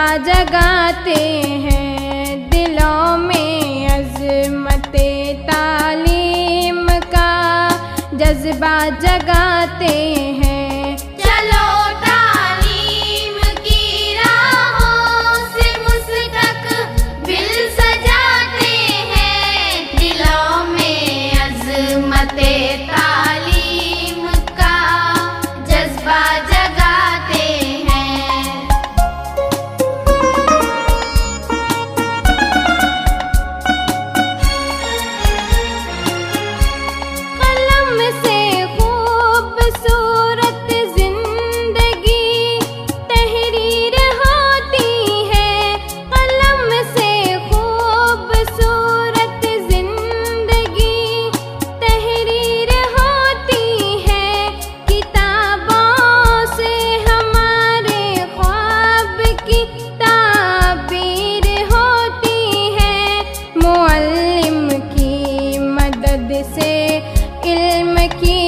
जज्बा जगाते हैं दिलों में अज़मते तालीम का जज्बा जगाते हैं। चलो तालीम की राहों से मुस्तक़बिल सजाते हैं, दिलों में अज़मते तालीम का जज्बा जगाते हैं। कलम से खूबसूरत जिंदगी तहरीर होती है, कलम से खूबसूरत जिंदगी तहरीर होती है। किताबों से हमारे ख्वाब की ताबीर होती है, मुअल्लिम की मदद से इल्म की